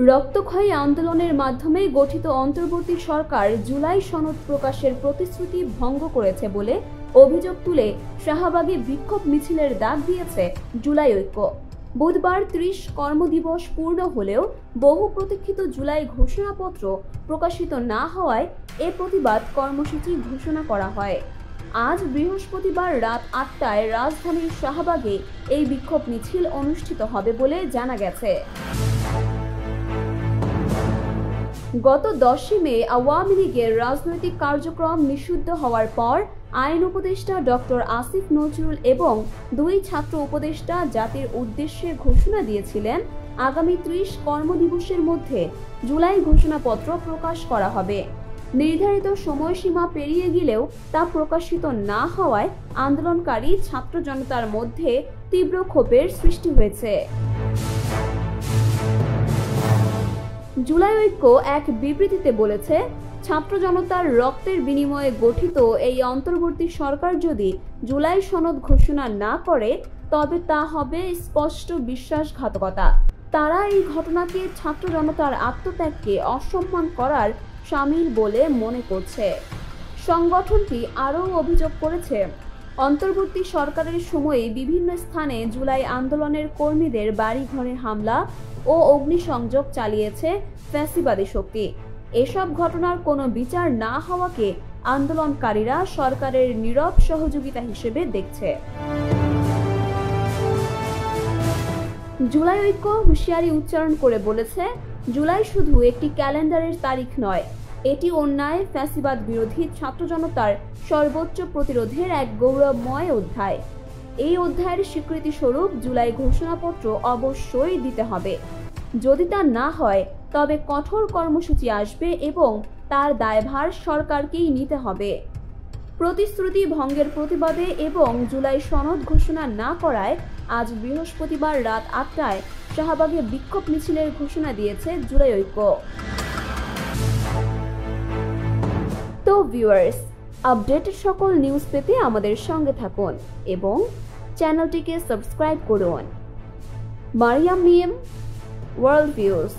রক্তক্ষয়ী আন্দোলনের মাধ্যমে গঠিত অন্তর্বর্তী সরকার জুলাই সনদ প্রকাশের প্রতিশ্রুতি ভঙ্গ করেছে বলে অভিযোগ তুলে শাহবাগে বিক্ষোভ মিছিলের ডাক দিয়েছে জুলাই ঐক্য। বুধবার ৩০ কর্মদিবস পূর্ণ হলেও বহু প্রতীক্ষিত জুলাই ঘোষণাপত্র প্রকাশিত না হওয়ায় এ প্রতিবাদ কর্মসূচি ঘোষণা করা হয়। আজ বৃহস্পতিবার রাত ৮টায় রাজধানীর শাহবাগে এই বিক্ষোভ মিছিল অনুষ্ঠিত হবে বলে জানা গেছে। গত ১০ মে আওয়ামী লীগের রাজনৈতিক কার্যক্রম নিষিদ্ধ হওয়ার পর আইন উপদেষ্টা ডক্টর আসিফ নজরুল এবং ২ ছাত্র উপদেষ্টা জাতির উদ্দেশ্যে ঘোষণা দিয়েছিলেন আগামী ৩০ কর্মদিবসের মধ্যে জুলাই ঘোষণাপত্র প্রকাশ করা হবে। নির্ধারিত সময়সীমা পেরিয়ে গেলেও তা প্রকাশিত না হওয়ায় আন্দোলনকারী ছাত্র জনতার মধ্যে তীব্র ক্ষোভের সৃষ্টি হয়েছে। জুলাই ঐক্য এক বিবৃতিতে বলেছে, ছাত্র জনতার রক্তের বিনিময়ে গঠিত এই অন্তর্বর্তী সরকার যদি জুলাই সনদ ঘোষণা না করে তবে তা হবে স্পষ্ট বিশ্বাসঘাতকতা। তারা এই ঘটনাকে ছাত্র জনতার আত্মত্যাগকে অসম্মান করার শামিল বলে মনে করছে। সংগঠনটি আরও অভিযোগ করেছে, অন্তর্বর্তী সরকারের সময়ে বিভিন্ন স্থানে জুলাই আন্দোলনের কর্মীদের বাড়িঘরে হামলা ও অগ্নিসংযোগ চালিয়েছে ফ্যাসিবাদী শক্তি। এসব ঘটনার কোনো বিচার না হওয়াকে আন্দোলনকারীরা সরকারের নীরব সহযোগিতা হিসেবে দেখছে। জুলাই ঐক্য হুঁশিয়ারি উচ্চারণ করে বলেছে, জুলাই শুধু একটি ক্যালেন্ডারের তারিখ নয়, এটি অন্যায় ফ্যাসিবাদ বিরোধী ছাত্র জনতার সর্বোচ্চ প্রতিরোধের এক গৌরবময় অধ্যায়। এই অধ্যায়ের স্বীকৃতি স্বরূপ জুলাই ঘোষণাপত্র অবশ্যই দিতে হবে। যদি তা না হয় তবে কঠোর কর্মসূচি আসবে এবং তার দায়ভার সরকারকেই নিতে হবে। প্রতিশ্রুতি ভঙ্গের প্রতিবাদে এবং জুলাই সনদ ঘোষণা না করায় আজ বৃহস্পতিবার রাত ৮টায় শাহবাগে বিক্ষোভ মিছিলের ঘোষণা দিয়েছে জুলাই ঐক্য। তো ভিউয়ার্স, আপডেটেড সকল নিউজ পেতে আমাদের সঙ্গে থাকুন এবং চ্যানেলটিকে সাবস্ক্রাইব করুন। মারিয়াম মিম, ওয়ার্ল্ড ভিউজ।